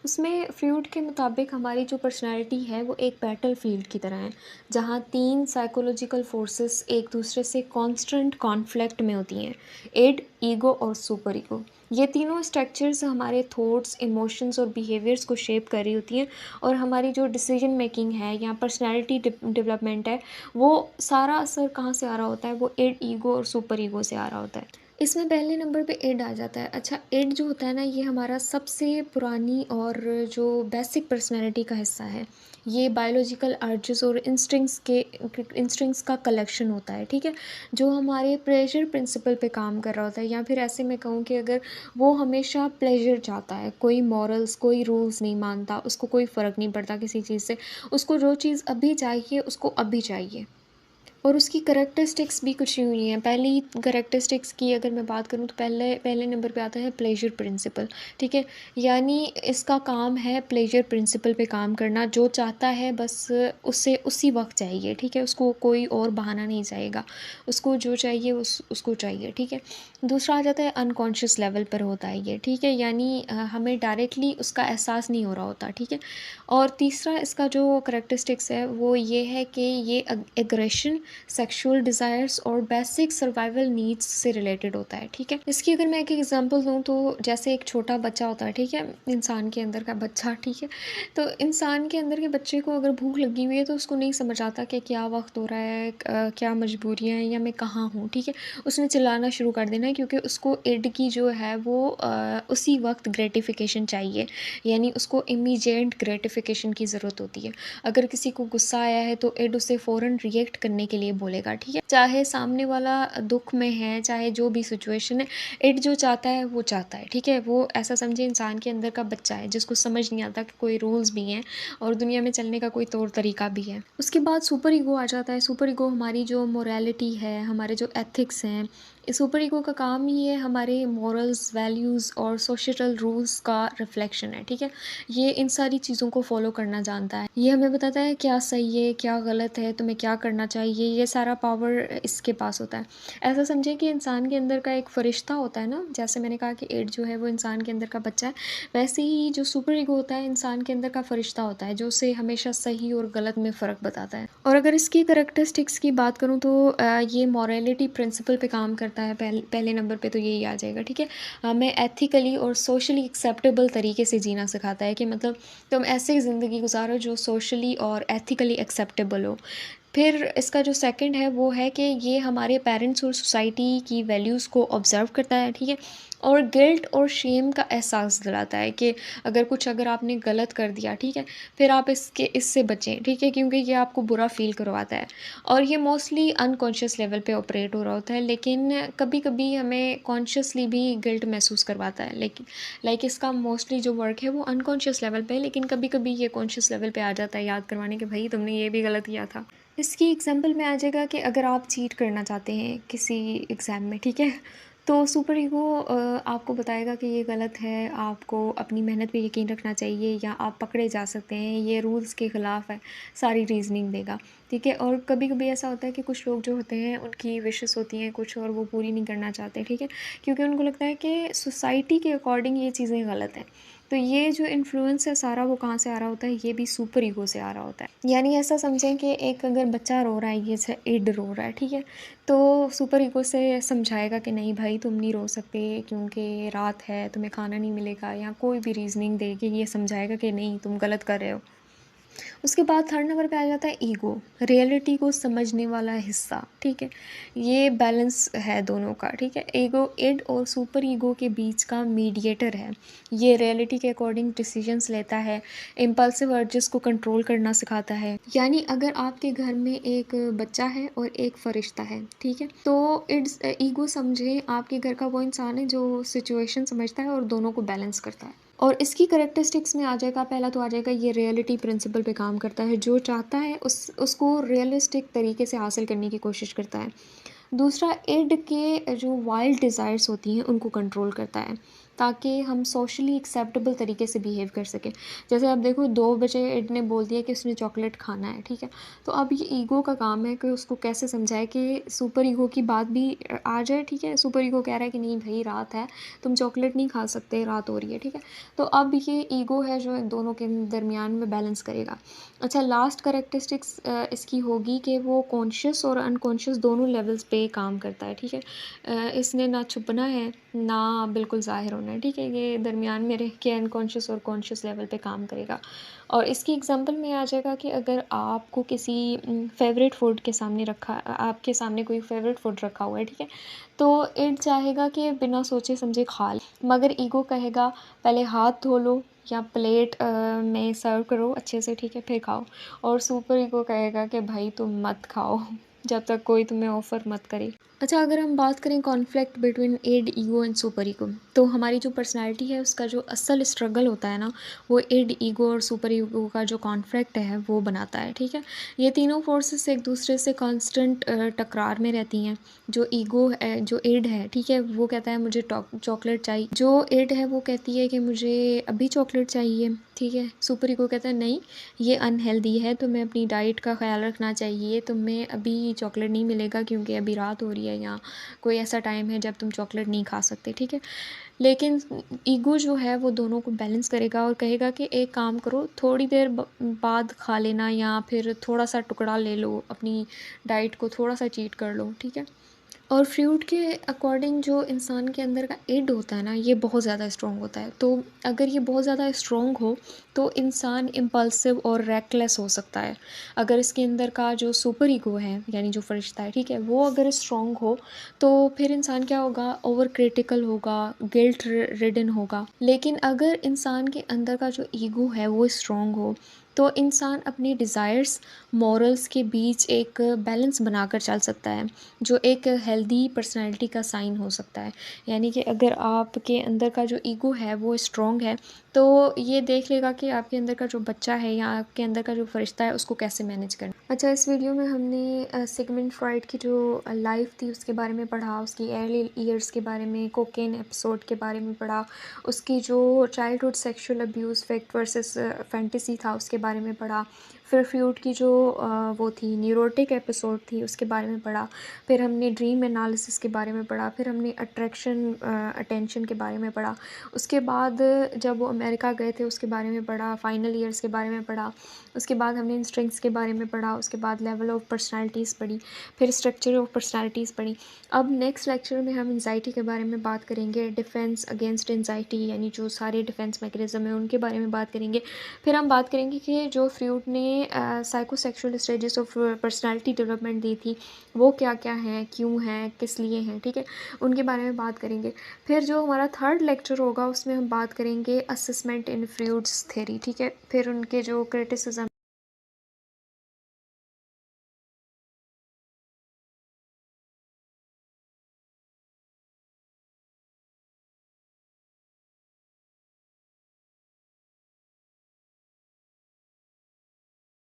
उसमें फ्रूड के मुताबिक हमारी जो पर्सनालिटी है वो एक बैटल फील्ड की तरह है, जहाँ तीन साइकोलॉजिकल फोर्सेस एक दूसरे से कांस्टेंट कॉन्फ्लिक्ट में होती हैं: इड, ईगो और सुपर ईगो। ये तीनों स्ट्रक्चर्स हमारे थॉट्स, इमोशंस और बिहेवियर्स को शेप कर रही होती हैं, और हमारी जो डिसीजन मेकिंग है या पर्सनालिटी डेवलपमेंट है, वो सारा असर कहाँ से आ रहा होता है, वो इड, ईगो और सुपर ईगो से आ रहा होता है। इसमें पहले नंबर पे इड आ जाता है। अच्छा, इड जो होता है ना, ये हमारा सबसे पुरानी और जो बेसिक पर्सनैलिटी का हिस्सा है। ये बायोलॉजिकल अर्जेस और इंस्टिंक्ट्स का कलेक्शन होता है, ठीक है? जो हमारे प्लेजर प्रिंसिपल पे काम कर रहा होता है, या फिर ऐसे मैं कहूँ कि अगर वो हमेशा प्लेजर चाहता है, कोई मॉरल्स, कोई रूल्स नहीं मानता, उसको कोई फ़र्क नहीं पड़ता किसी चीज़ से। उसको जो चीज़ अभी चाहिए, उसको अभी चाहिए। और उसकी करैक्टरिस्टिक्स भी कुछ यूँ ही हैं। पहली करैक्टरिस्टिक्स की अगर मैं बात करूँ, तो पहले पहले नंबर पे आता है प्लेज़र प्रिंसिपल, ठीक है? यानी इसका काम है प्लेज़र प्रिंसिपल पे काम करना, जो चाहता है बस उसे उसी वक़्त चाहिए, ठीक है? उसको कोई और बहाना नहीं चाहेगा, उसको जो चाहिए उसको चाहिए, ठीक है? दूसरा आ जाता है अनकॉन्शियस लेवल पर होता है ये, ठीक है? यानी हमें डायरेक्टली उसका एहसास नहीं हो रहा होता, ठीक है? और तीसरा इसका जो करैक्टरिस्टिक्स है वो ये है कि ये एग्रेशन, सेक्सुअल डिज़ायर्स और बेसिक सर्वाइवल नीड्स से रिलेटेड होता है, ठीक है? इसकी अगर मैं एक एग्जांपल दूँ, तो जैसे एक छोटा बच्चा होता है, ठीक है? इंसान के अंदर का बच्चा, ठीक है? तो इंसान के अंदर के बच्चे को अगर भूख लगी हुई है, तो उसको नहीं समझ आता कि क्या वक्त हो रहा है, क्या मजबूरियाँ हैं, या मैं कहाँ हूँ, ठीक है? उसने चिल्लाना शुरू कर देना है, क्योंकि उसको इड की जो है वो उसी वक्त ग्रेटिफिकेशन चाहिए, यानी उसको इमीडिएट ग्रेटिफिकेशन की ज़रूरत होती है। अगर किसी को गुस्सा आया है, तो इड उसे फ़ौरन रिएक्ट करने के लिए बोलेगा, ठीक है? चाहे सामने वाला दुःख में है, चाहे जो भी सिचुएशन है, इड जो चाहता है वो चाहता है, ठीक है? वो ऐसा समझे इंसान के अंदर का बच्चा है, जिसको समझ नहीं आता कि कोई रूल्स भी हैं और दुनिया में चलने का कोई तौर तरीका भी है। उसके बाद सुपर ईगो आ जाता है। सुपर ईगो हमारी जो मोरालिटी है, हमारे जो एथिक्स हैं, इस सुपर ईगो का काम ही है हमारे मॉरल्स, वैल्यूज़ और सोशल रूल्स का रिफ्लेक्शन है, ठीक है? ये इन सारी चीज़ों को फ़ॉलो करना जानता है। ये हमें बताता है क्या सही है, क्या गलत है, तुम्हें क्या करना चाहिए, ये सारा पावर इसके पास होता है। ऐसा समझें कि इंसान के अंदर का एक फ़रिश्ता होता है ना, जैसे मैंने कहा कि इड जो है वो इंसान के अंदर का बच्चा है, वैसे ही जो सुपर ईगो होता है इंसान के अंदर का फ़रिश्ता होता है, जो उसे हमेशा सही और गलत में फ़र्क बताता है। और अगर इसकी करैक्टरिस्टिक्स की बात करूँ, तो ये मॉरलिटी प्रिंसिपल पे काम करता है। पहले नंबर पे तो यही आ जाएगा, ठीक है? हमें एथिकली और सोशली एक्सेप्टेबल तरीके से जीना सिखाता है, कि मतलब तुम ऐसे ज़िंदगी गुजारो जो सोशली और एथिकली एक्सेप्टेबल हो। फिर इसका जो सेकंड है वो है कि ये हमारे पेरेंट्स और सोसाइटी की वैल्यूज़ को ऑब्ज़र्व करता है, ठीक है? और गिल्ट और शेम का एहसास दिलाता है कि अगर आपने गलत कर दिया, ठीक है? फिर आप इससे बचें, ठीक है? क्योंकि ये आपको बुरा फ़ील करवाता है, और ये मोस्टली अनकॉन्शियस लेवल पे ऑपरेट हो रहा होता है, लेकिन कभी-कभी हमें कॉन्शियसली भी गिल्ट महसूस करवाता है। लेकिन इसका मोस्टली जो वर्क है वो अनकॉन्शियस लेवल पे है, लेकिन कभी-कभी ये कॉन्शियस लेवल पे आ जाता है, याद करवाने कि भई तुमने ये भी गलत किया था। इसकी एग्ज़ाम्पल में आ जाएगा कि अगर आप चीट करना चाहते हैं किसी एग्ज़ाम में, ठीक है? तो सुपर ईगो आपको बताएगा कि ये गलत है, आपको अपनी मेहनत पे यकीन रखना चाहिए, या आप पकड़े जा सकते हैं, ये रूल्स के ख़िलाफ़ है, सारी रीज़निंग देगा, ठीक है? और कभी-कभी ऐसा होता है कि कुछ लोग जो होते हैं उनकी विशेस होती हैं कुछ और वो पूरी नहीं करना चाहते, ठीक है? क्योंकि उनको लगता है कि सोसाइटी के अकॉर्डिंग ये चीज़ें गलत हैं। तो ये जो इन्फ्लुएंस है सारा, वो कहाँ से आ रहा होता है? ये भी सुपर ईगो से आ रहा होता है। यानी ऐसा समझें कि एक अगर बच्चा रो रहा है, ये इड रो रहा है, ठीक है? तो सुपर ईगो से समझाएगा कि नहीं भाई, तुम नहीं रो सकते, क्योंकि रात है, तुम्हें खाना नहीं मिलेगा, या कोई भी रीज़निंग दे के ये समझाएगा कि नहीं, तुम गलत कर रहे हो। उसके बाद थर्ड नंबर पे आ जाता है ईगो, रियलिटी को समझने वाला हिस्सा, ठीक है? ये बैलेंस है दोनों का, ठीक है? ईगो, इड और सुपर ईगो के बीच का मीडिएटर है। ये रियलिटी के अकॉर्डिंग डिसीजंस लेता है, इम्पल्सिव अर्जेस को कंट्रोल करना सिखाता है। यानी अगर आपके घर में एक बच्चा है और एक फरिश्ता है, ठीक है? तो इड्स ईगो समझे आपके घर का वो इंसान है जो सिचुएशन समझता है और दोनों को बैलेंस करता है। और इसकी करैक्टरिस्टिक्स में आ जाएगा, पहला तो आ जाएगा ये रियलिटी प्रिंसिपल पे काम करता है, जो चाहता है उसको रियलिस्टिक तरीके से हासिल करने की कोशिश करता है। दूसरा, इड के जो वाइल्ड डिज़ायर्स होती हैं उनको कंट्रोल करता है। ताकि हम सोशली एक्सेप्टेबल तरीके से बिहेव कर सकें। जैसे अब देखो 2 बजे इड ने बोल दिया कि उसने चॉकलेट खाना है, ठीक है? तो अब ये ईगो का काम है कि उसको कैसे समझाए कि सुपर ईगो की बात भी आ जाए, ठीक है? सुपर ईगो कह रहा है कि नहीं भई रात है, तुम चॉकलेट नहीं खा सकते, रात हो रही है, ठीक है? तो अब ये ईगो है जो इन दोनों के दरमियान में बैलेंस करेगा। अच्छा, लास्ट कैरेक्टरिस्टिक्स इसकी होगी कि वो कॉन्शियस और अनकॉन्शियस दोनों लेवल्स पे काम करता है, ठीक है? इसने ना छुपना है, ना बिल्कुल ज़ाहिर होना है, ठीक है? ये दरमियान में रह के अनकॉन्शियस और कॉन्शियस लेवल पे काम करेगा। और इसकी एग्ज़ाम्पल में आ जाएगा कि अगर आपको किसी फ़ेवरेट फूड के सामने आपके सामने कोई फ़ेवरेट फूड रखा हुआ है, ठीक है? तो इड चाहेगा कि बिना सोचे समझे खा ले, मगर ईगो कहेगा पहले हाथ धो लो या प्लेट में सर्व करो अच्छे से, ठीक है? फिर खाओ। और सुपर ईगो कहेगा कि भाई तुम मत खाओ जब तक कोई तुम्हें ऑफ़र मत करे। अच्छा, अगर हम बात करें conflict between id, ego and super ego, तो हमारी जो पर्सनैलिटी है उसका जो असल स्ट्रगल होता है ना, वो इड, ईगो और सुपर ईगो का जो कॉन्फ्लिक्ट है वो बनाता है, ठीक है? ये तीनों फोर्सेस एक दूसरे से कांस्टेंट टकरार में रहती हैं। जो ईगो है, जो इड है, ठीक है, वो कहता है मुझे चॉकलेट चाहिए। जो इड है वो कहती है कि मुझे अभी चॉकलेट चाहिए, ठीक है? सुपर ईगो कहता है नहीं, ये अनहेल्दी है, तुम्हें अपनी डाइट का ख़्याल रखना चाहिए, तुम्हें अभी चॉकलेट नहीं मिलेगा क्योंकि अभी रात हो रही है या कोई ऐसा टाइम है जब तुम चॉकलेट नहीं खा सकते, ठीक है? लेकिन ईगो जो है वो दोनों को बैलेंस करेगा और कहेगा कि एक काम करो, थोड़ी देर बाद खा लेना या फिर थोड़ा-सा टुकड़ा ले लो, अपनी डाइट को थोड़ा-सा चीट कर लो, ठीक है? और फ्रूट के अकॉर्डिंग जो इंसान के अंदर का इड होता है ना, ये बहुत ज़्यादा स्ट्रॉन्ग होता है। तो अगर ये बहुत ज़्यादा स्ट्रॉन्ग हो, तो इंसान इम्पल्सिव और रेकलेस हो सकता है। अगर इसके अंदर का जो सुपर ईगो है, यानी जो फरिश्ता है, ठीक है? वो अगर स्ट्रॉन्ग हो, तो फिर इंसान क्या होगा? ओवर क्रिटिकल होगा, गिल्ट रिडन होगा। लेकिन अगर इंसान के अंदर का जो ईगो है, वो स्ट्रॉन्ग हो, तो इंसान अपनी डिज़ायर्स, मॉरल्स के बीच एक बैलेंस बनाकर चल सकता है। जो एक हेल्दी पर्सनैलिटी का साइन हो सकता है। यानी कि अगर आपके अंदर का जो ईगो है वो स्ट्रॉन्ग है, तो ये देख लेगा कि आपके अंदर का जो बच्चा है या आपके अंदर का जो फरिश्ता है उसको कैसे मैनेज करना। अच्छा, इस वीडियो में हमने सिगमंड फ्रॉइड की जो लाइफ थी उसके बारे में पढ़ा, उसकी अर्ली ईयर्स के बारे में, कोकेन एपिसोड के बारे में पढ़ा, उसकी जो childhood sexual abuse fact versus fantasy था उसके बारे में पढ़ा। फिर फ्रूट की जो वो थी न्यूरोटिक एपिसोड थी उसके बारे में पढ़ा। फिर हमने ड्रीम एनालिसिस के बारे में पढ़ा, फिर हमने अट्रैक्शन अटेंशन के बारे में पढ़ा। उसके बाद जब वो अमेरिका गए थे उसके बारे में पढ़ा, फाइनल ईयर्स के बारे में पढ़ा। उसके बाद हमने इंस्टिंक्ट्स के बारे में पढ़ा, उसके बाद लेवल ऑफ पर्सनैलिटीज़ पढ़ी, फिर स्ट्रक्चर ऑफ पर्सनैलिटीज़ पढ़ी। अब नेक्स्ट लेक्चर में हम एंग्ज़ायटी के बारे में बात करेंगे, डिफेंस अगेंस्ट एंग्ज़ायटी यानी जो सारे डिफेंस मैकेनिज़्म हैं उनके बारे में बात करेंगे। फिर हम बात करेंगे कि जो फ्रूड ने psychosexual stages of personality development दी थी, वो क्या-क्या हैं, क्यों हैं, किस लिए हैं, ठीक है? उनके बारे में बात करेंगे। फिर जो हमारा थर्ड लेक्चर होगा उसमें हम बात करेंगे असेसमेंट इन फ्रूड्स थ्योरी, ठीक है? फिर उनके जो क्रिटिसिज्म